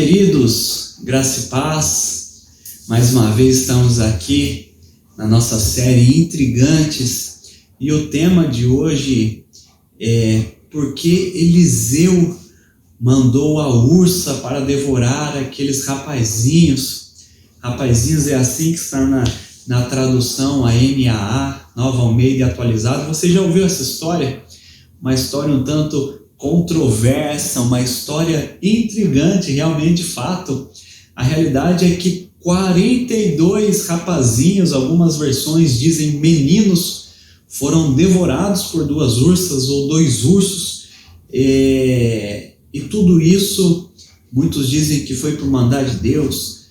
queridos, graça e paz. Mais uma vez estamos aqui na nossa série Intrigantes e o tema de hoje é por que Eliseu mandou a ursa para devorar aqueles rapazinhos. Rapazinhos é assim que está na tradução, a NAA, Nova Almeida Atualizada. Você já ouviu essa história? Uma história um tanto controversa, uma história intrigante, realmente fato. A realidade é que 42 rapazinhos, algumas versões dizem meninos, foram devorados por duas ursas ou dois ursos. E tudo isso, muitos dizem que foi por mandar de Deus.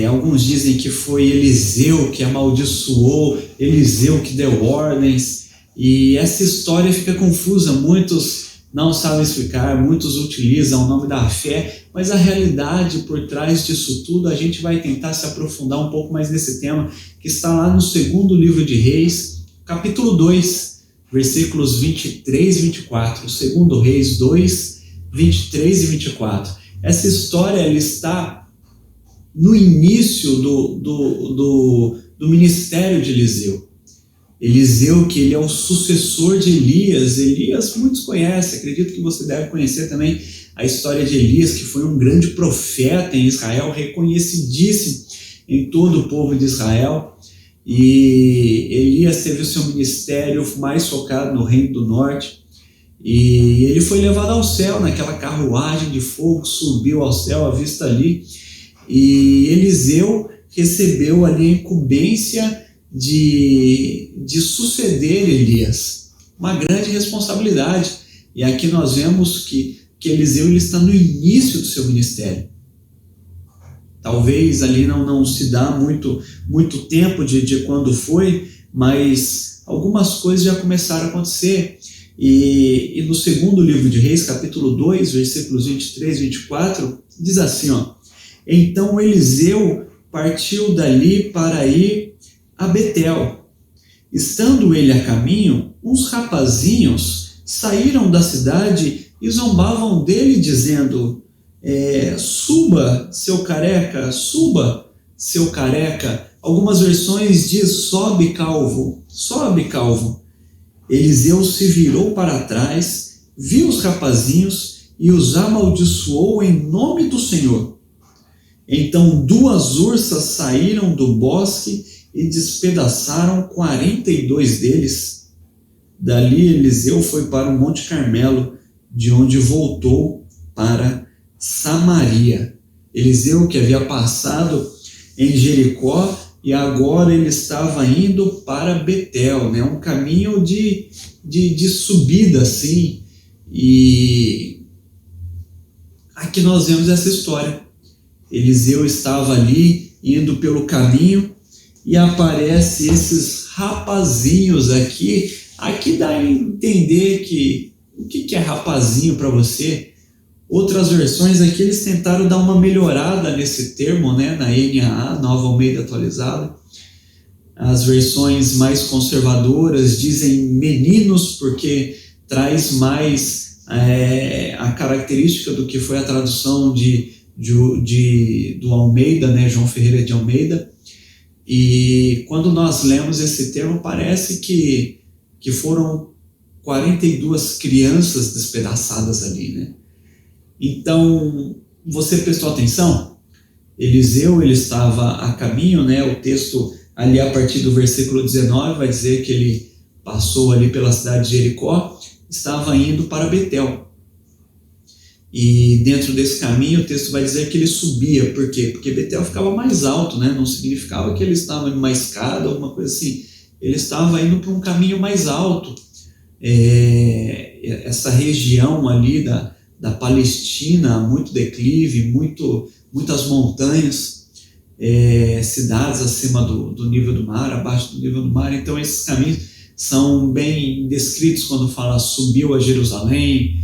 Alguns dizem que foi Eliseu que amaldiçoou, Eliseu que deu ordens. E essa história fica confusa, muitos não sabem explicar, muitos utilizam o nome da fé, mas a realidade por trás disso tudo, a gente vai tentar se aprofundar um pouco mais nesse tema, que está lá no segundo livro de Reis, capítulo 2, versículos 23 e 24, segundo Reis 2, 23 e 24. Essa história ela está no início do ministério de Eliseu. Eliseu, que ele é o sucessor de Elias. Elias muitos conhecem, acredito que você deve conhecer também a história de Elias, que foi um grande profeta em Israel, reconhecidíssimo em todo o povo de Israel. E Elias teve o seu ministério mais focado no Reino do Norte, e ele foi levado ao céu naquela carruagem de fogo, subiu ao céu à vista ali, e Eliseu recebeu ali a incumbência de suceder Elias, uma grande responsabilidade. E aqui nós vemos que Eliseu ele está no início do seu ministério. Talvez ali não se dá muito tempo de quando foi, mas algumas coisas já começaram a acontecer. E no segundo livro de Reis, capítulo 2, versículos 23 e 24, diz assim, então Eliseu partiu dali para ir a Betel. Estando ele a caminho, uns rapazinhos saíram da cidade e zombavam dele, dizendo, suba, seu careca, suba, seu careca. Algumas versões diz, sobe, calvo, sobe, calvo. Eliseu se virou para trás, viu os rapazinhos e os amaldiçoou em nome do Senhor. Então 2 ursas saíram do bosque e despedaçaram 42 deles. Dali Eliseu foi para o Monte Carmelo, de onde voltou para Samaria. Eliseu, que havia passado em Jericó, e agora ele estava indo para Betel, né? Um caminho de subida, assim. E aqui nós vemos essa história. Eliseu estava ali, indo pelo caminho, e aparece esses rapazinhos aqui. Aqui dá a entender que o que é rapazinho para você? Outras versões aqui eles tentaram dar uma melhorada nesse termo, né, na NAA, Nova Almeida Atualizada. As versões mais conservadoras dizem meninos, porque traz mais a característica do que foi a tradução do Almeida, né, João Ferreira de Almeida. E quando nós lemos esse termo, parece que foram 42 crianças despedaçadas ali, né? Então, você prestou atenção? Eliseu, ele estava a caminho, né? O texto ali a partir do versículo 19 vai dizer que ele passou ali pela cidade de Jericó, estava indo para Betel. E dentro desse caminho o texto vai dizer que ele subia. Por quê? Porque Betel ficava mais alto, né? Não significava que ele estava em uma escada, alguma coisa assim. Ele estava indo para um caminho mais alto. Essa região ali da Palestina, muito declive, muitas montanhas, cidades acima do nível do mar, abaixo do nível do mar. Então esses caminhos são bem descritos quando fala subiu a Jerusalém,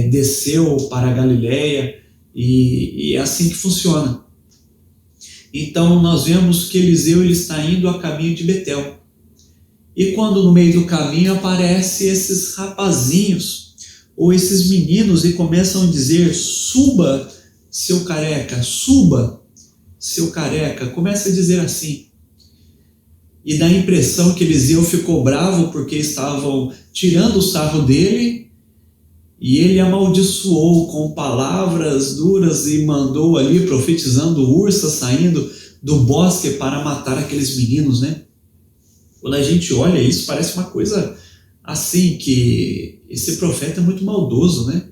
desceu para a Galileia, e é assim que funciona. Então nós vemos que Eliseu ele está indo a caminho de Betel. E quando no meio do caminho aparecem esses rapazinhos, ou esses meninos, e começam a dizer, suba, seu careca, suba, seu careca, começa a dizer assim. E dá a impressão que Eliseu ficou bravo porque estavam tirando o sarro dele, e ele amaldiçoou com palavras duras e mandou ali, profetizando, ursas saindo do bosque para matar aqueles meninos, né? Quando a gente olha isso, parece uma coisa assim, que esse profeta é muito maldoso, né?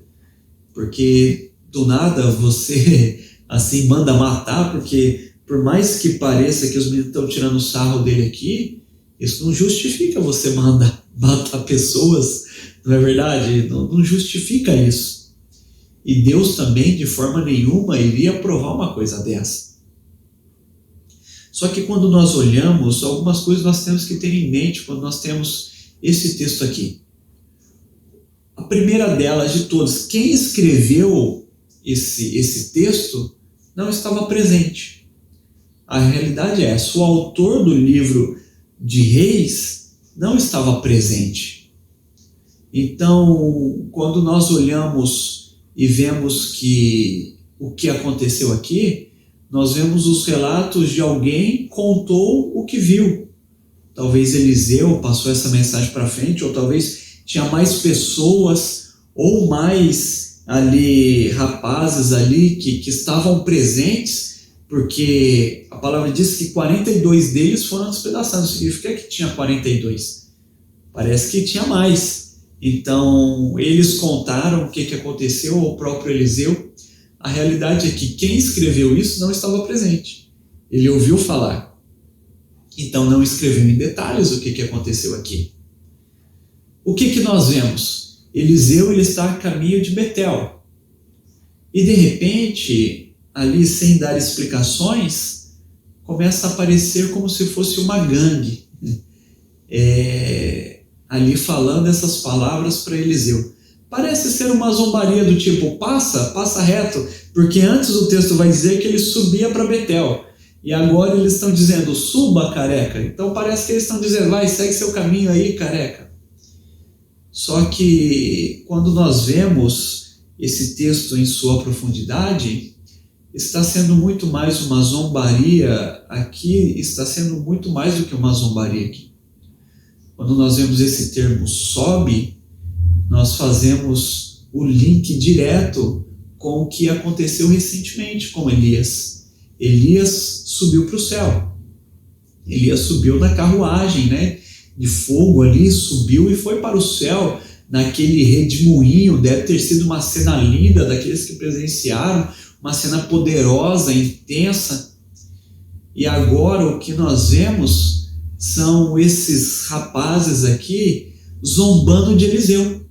Porque do nada você assim manda matar, porque por mais que pareça que os meninos estão tirando o sarro dele aqui, isso não justifica você mandar matar pessoas, não é verdade? Não justifica isso. E Deus também, de forma nenhuma, iria aprovar uma coisa dessa. Só que quando nós olhamos, algumas coisas nós temos que ter em mente quando nós temos esse texto aqui. A primeira delas de todas, quem escreveu esse texto não estava presente. A realidade é essa, o autor do livro de Reis não estava presente. Então, quando nós olhamos e vemos que o que aconteceu aqui, nós vemos os relatos de alguém que contou o que viu. Talvez Eliseu passou essa mensagem para frente, ou talvez tinha mais pessoas, ou mais ali rapazes ali que estavam presentes, porque a palavra diz que 42 deles foram despedaçados. Significa que tinha 42. Parece que tinha mais. Então, eles contaram o que aconteceu ao próprio Eliseu. A realidade é que quem escreveu isso não estava presente. Ele ouviu falar. Então, não escreveu em detalhes o que aconteceu aqui. O que nós vemos? Eliseu ele está a caminho de Betel. E, de repente, ali sem dar explicações, começa a aparecer como se fosse uma gangue. Ali falando essas palavras para Eliseu. Parece ser uma zombaria do tipo, passa reto, porque antes o texto vai dizer que ele subia para Betel, e agora eles estão dizendo, suba, careca. Então parece que eles estão dizendo, vai, segue seu caminho aí, careca. Só que quando nós vemos esse texto em sua profundidade, está sendo muito mais uma zombaria aqui, está sendo muito mais do que uma zombaria aqui. Quando nós vemos esse termo sobe, nós fazemos o link direto com o que aconteceu recentemente com Elias. Elias subiu para o céu. Elias subiu na carruagem, né, de fogo ali, subiu e foi para o céu naquele redemoinho. Deve ter sido uma cena linda daqueles que presenciaram, uma cena poderosa, intensa. E agora o que nós vemos são esses rapazes aqui zombando de Eliseu,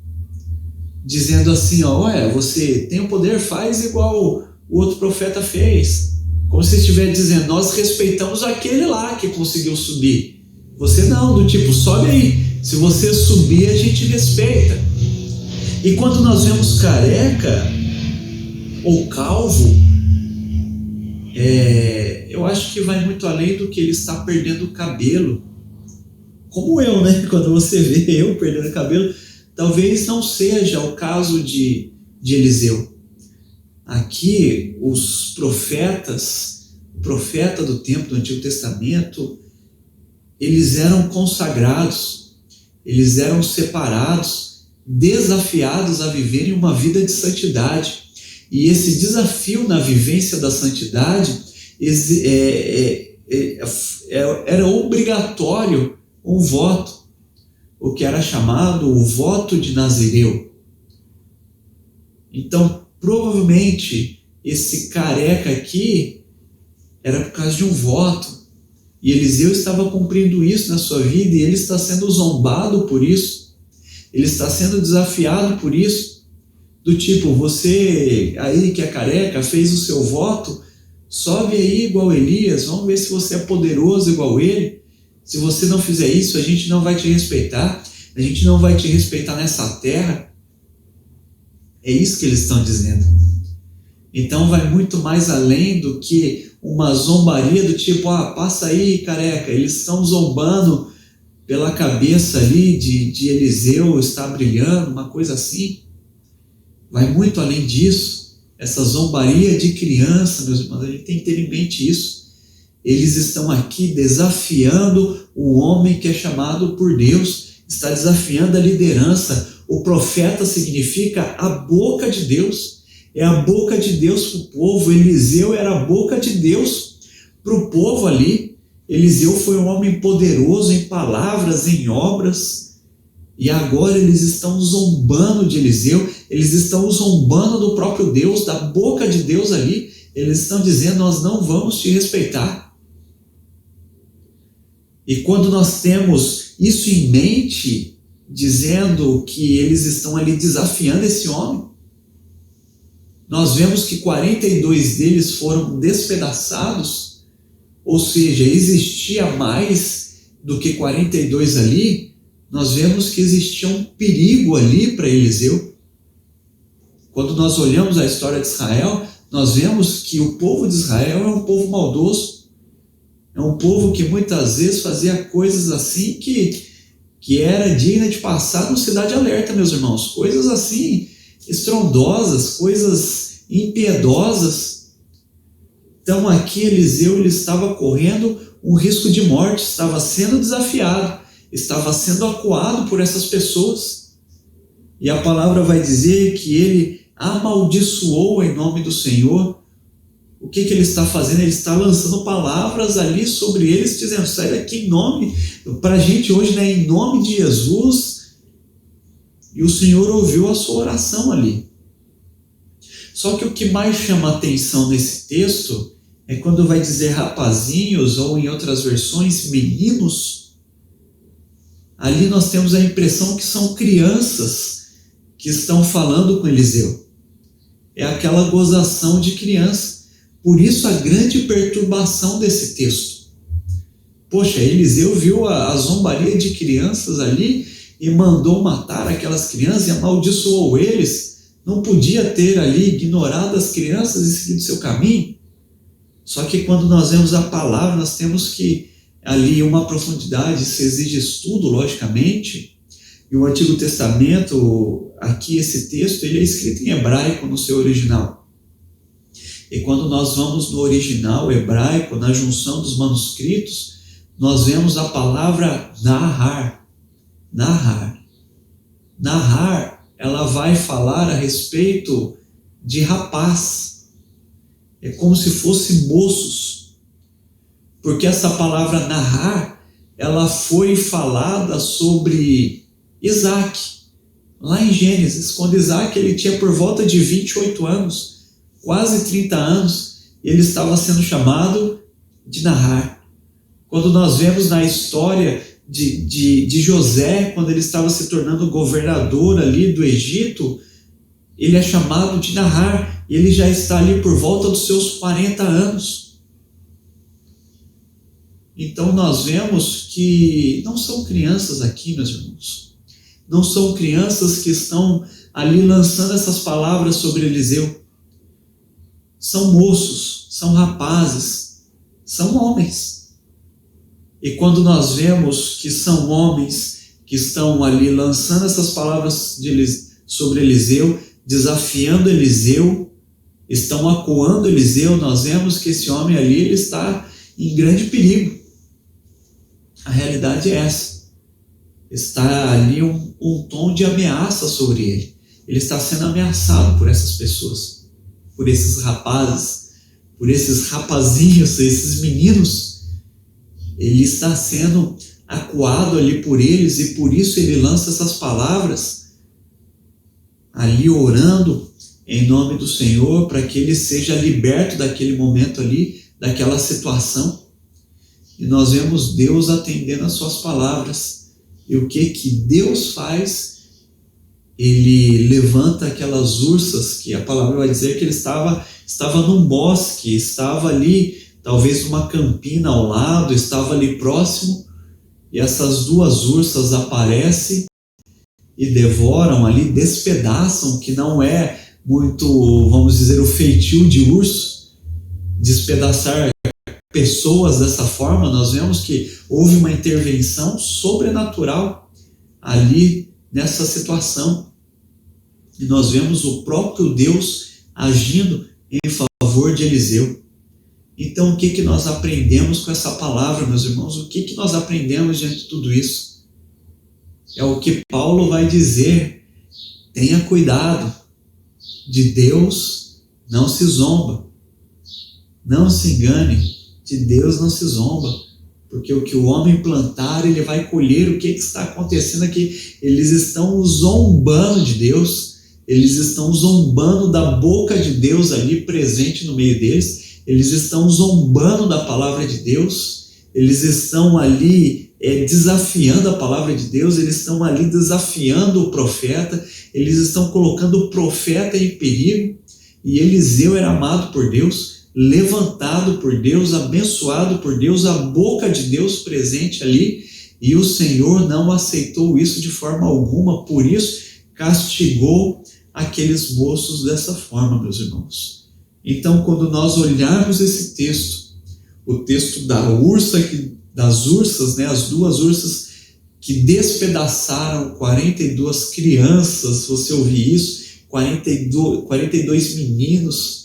dizendo assim, olha, você tem o poder, faz igual o outro profeta fez, como se estiver dizendo, nós respeitamos aquele lá que conseguiu subir, você não, do tipo, sobe aí, se você subir a gente respeita. E quando nós vemos careca ou calvo, eu acho que vai muito além do que ele está perdendo o cabelo, como eu, né? Quando você vê eu perdendo cabelo, talvez não seja o caso de Eliseu. Aqui, os profetas, o profeta do tempo do Antigo Testamento, eles eram consagrados, eles eram separados, desafiados a viverem uma vida de santidade. E esse desafio na vivência da santidade era obrigatório um voto, o que era chamado o voto de Nazireu. Então, provavelmente, esse careca aqui era por causa de um voto, e Eliseu estava cumprindo isso na sua vida, e ele está sendo zombado por isso, ele está sendo desafiado por isso, do tipo, você aí que é careca, fez o seu voto, sobe aí igual Elias, vamos ver se você é poderoso igual ele. Se você não fizer isso, a gente não vai te respeitar, a gente não vai te respeitar nessa terra. É isso que eles estão dizendo. Então vai muito mais além do que uma zombaria do tipo, passa aí, careca. Eles estão zombando pela cabeça ali de Eliseu, está brilhando, uma coisa assim. Vai muito além disso. essa zombaria de criança, meus irmãos, a gente tem que ter em mente isso. Eles estão aqui desafiando o homem que é chamado por Deus, está desafiando a liderança. O profeta significa a boca de Deus, é a boca de Deus para o povo. Eliseu era a boca de Deus para o povo ali. Eliseu foi um homem poderoso em palavras, em obras, e agora eles estão zombando de Eliseu, eles estão zombando do próprio Deus, da boca de Deus ali. Eles estão dizendo: nós não vamos te respeitar. E quando nós temos isso em mente, dizendo que eles estão ali desafiando esse homem, nós vemos que 42 deles foram despedaçados, ou seja, existia mais do que 42 ali. Nós vemos que existia um perigo ali para Eliseu. Quando nós olhamos a história de Israel, nós vemos que o povo de Israel é um povo maldoso, é um povo que muitas vezes fazia coisas assim que era digna de passar no Cidade Alerta, meus irmãos. Coisas assim, estrondosas, coisas impiedosas. Então aqui Eliseu ele estava correndo um risco de morte, estava sendo desafiado, estava sendo acuado por essas pessoas. E a palavra vai dizer que ele amaldiçoou em nome do Senhor. O que ele está fazendo? Ele está lançando palavras ali sobre eles, dizendo: sai daqui em nome, para a gente hoje, né, em nome de Jesus. E o Senhor ouviu a sua oração ali. Só que o que mais chama a atenção nesse texto é quando vai dizer rapazinhos, ou em outras versões, meninos. Ali nós temos a impressão que são crianças que estão falando com Eliseu. É aquela gozação de criança. Por isso a grande perturbação desse texto. Poxa, Eliseu viu a zombaria de crianças ali e mandou matar aquelas crianças e amaldiçoou eles. Não podia ter ali ignorado as crianças e seguido seu caminho. Só que quando nós vemos a palavra, nós temos que ali uma profundidade, se exige estudo, logicamente. E o Antigo Testamento, aqui esse texto, ele é escrito em hebraico no seu original. E quando nós vamos no original hebraico, na junção dos manuscritos, nós vemos a palavra narrar. Narrar. Narrar, ela vai falar a respeito de rapaz. É como se fossem moços. Porque essa palavra narrar, ela foi falada sobre Isaac, lá em Gênesis, quando Isaac ele tinha por volta de 28 anos, quase 30 anos, ele estava sendo chamado de narrar. Quando nós vemos na história de José, quando ele estava se tornando governador ali do Egito, ele é chamado de narrar, e ele já está ali por volta dos seus 40 anos. Então nós vemos que não são crianças aqui, meus irmãos. Não são crianças que estão ali lançando essas palavras sobre Eliseu. São moços, são rapazes, são homens. E quando nós vemos que são homens que estão ali lançando essas palavras sobre Eliseu, desafiando Eliseu, estão acuando Eliseu, nós vemos que esse homem ali ele está em grande perigo. A realidade é essa. Está ali um tom de ameaça sobre ele. Ele está sendo ameaçado por essas pessoas, por esses rapazes, por esses rapazinhos, esses meninos. Ele está sendo acuado ali por eles e por isso ele lança essas palavras ali orando em nome do Senhor para que ele seja liberto daquele momento ali, daquela situação. E nós vemos Deus atendendo às suas palavras. E o que Deus faz? Ele levanta aquelas ursas, que a palavra vai dizer que ele estava num bosque, estava ali, talvez numa campina ao lado, estava ali próximo, e essas duas ursas aparecem e devoram ali, despedaçam, que não é muito, vamos dizer, o feitio de urso, despedaçar pessoas dessa forma. Nós vemos que houve uma intervenção sobrenatural ali nessa situação. E nós vemos o próprio Deus agindo em favor de Eliseu. Então, o que nós aprendemos com essa palavra, meus irmãos? O que nós aprendemos diante de tudo isso? É o que Paulo vai dizer: tenha cuidado, de Deus não se zomba. Não se engane, de Deus não se zomba, porque o que o homem plantar, ele vai colher. O que está acontecendo aqui? Eles estão zombando de Deus, eles estão zombando da boca de Deus ali presente no meio deles, eles estão zombando da palavra de Deus, eles estão ali desafiando a palavra de Deus, eles estão ali desafiando o profeta, eles estão colocando o profeta em perigo. E Eliseu era amado por Deus, levantado por Deus, abençoado por Deus, a boca de Deus presente ali, e o Senhor não aceitou isso de forma alguma, por isso castigou aqueles moços dessa forma, meus irmãos. Então, quando nós olharmos esse texto, o texto das ursas, né, as duas ursas que despedaçaram 42 crianças, se você ouvir isso, 42 meninos,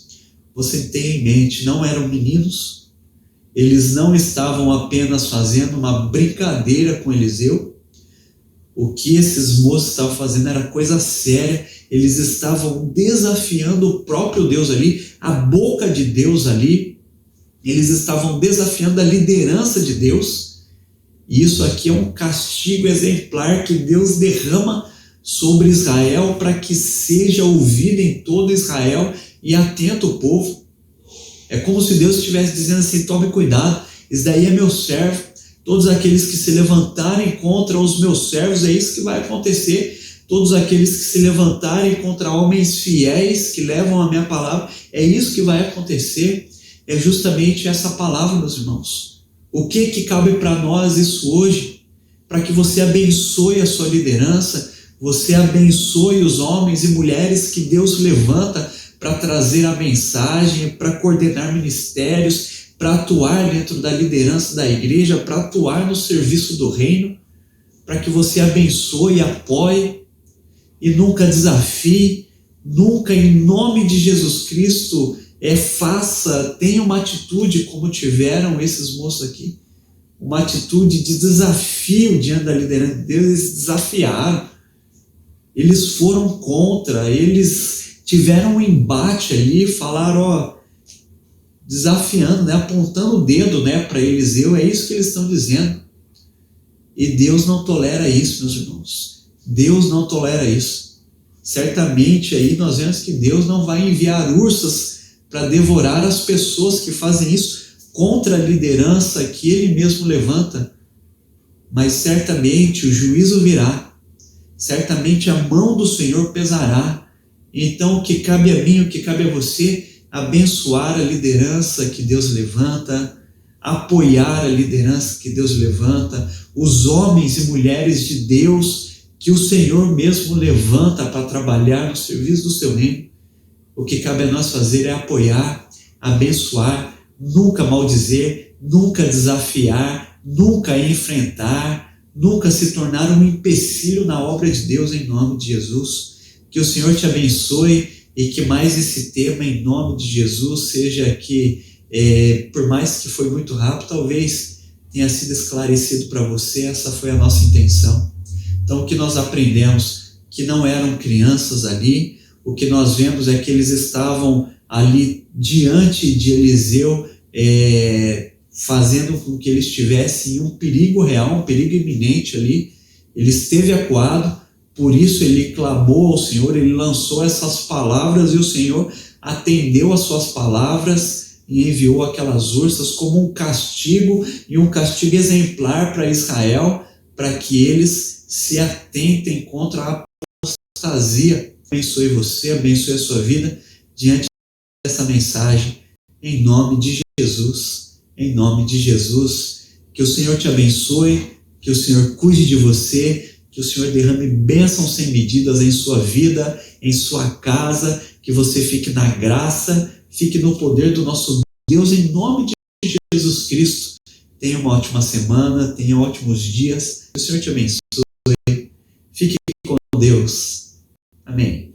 você tem em mente, não eram meninos, eles não estavam apenas fazendo uma brincadeira com Eliseu. O que esses moços estavam fazendo era coisa séria, eles estavam desafiando o próprio Deus ali, a boca de Deus ali, eles estavam desafiando a liderança de Deus. E isso aqui é um castigo exemplar que Deus derrama sobre Israel para que seja ouvido em todo Israel e atento o povo. É como se Deus estivesse dizendo assim: tome cuidado, isso daí é meu servo, todos aqueles que se levantarem contra os meus servos, é isso que vai acontecer. Todos aqueles que se levantarem contra homens fiéis que levam a minha palavra, é isso que vai acontecer. É justamente essa palavra, meus irmãos. O que cabe para nós isso hoje? Para que você abençoe a sua liderança, você abençoe os homens e mulheres que Deus levanta para trazer a mensagem, para coordenar ministérios, para atuar dentro da liderança da igreja, para atuar no serviço do reino, para que você abençoe, apoie e nunca desafie, nunca, em nome de Jesus Cristo, tenha uma atitude como tiveram esses moços aqui, uma atitude de desafio diante da liderança de Deus. Eles desafiaram, eles foram contra, eles tiveram um embate ali, falaram, desafiando, né, apontando o dedo, né, para Eliseu. É isso que eles estão dizendo. E Deus não tolera isso, meus irmãos. Deus não tolera isso. Certamente aí nós vemos que Deus não vai enviar ursas para devorar as pessoas que fazem isso contra a liderança que Ele mesmo levanta. Mas certamente o juízo virá. Certamente a mão do Senhor pesará. Então o que cabe a mim, o que cabe a você, abençoar a liderança que Deus levanta, apoiar a liderança que Deus levanta, os homens e mulheres de Deus que o Senhor mesmo levanta para trabalhar no serviço do seu reino. O que cabe a nós fazer é apoiar, abençoar, nunca maldizer, nunca desafiar, nunca enfrentar, nunca se tornar um empecilho na obra de Deus, em nome de Jesus. Que o Senhor te abençoe e que mais esse tema, em nome de Jesus, seja que, por mais que foi muito rápido, talvez tenha sido esclarecido para você. Essa foi a nossa intenção. Então, o que nós aprendemos? Que não eram crianças ali. O que nós vemos é que eles estavam ali diante de Eliseu, fazendo com que eles tivessem um perigo real, um perigo iminente ali. Ele esteve acuado, por isso ele clamou ao Senhor, ele lançou essas palavras e o Senhor atendeu às suas palavras e enviou aquelas ursas como um castigo, e um castigo exemplar para Israel, para que eles se atentem contra a apostasia. Abençoe você, abençoe a sua vida diante dessa mensagem, em nome de Jesus, em nome de Jesus. Que o Senhor te abençoe, que o Senhor cuide de você, que o Senhor derrame bênçãos sem medidas em sua vida, em sua casa, que você fique na graça, fique no poder do nosso Deus, em nome de Jesus Cristo. Tenha uma ótima semana, tenha ótimos dias, que o Senhor te abençoe. Fique com Deus. Amém.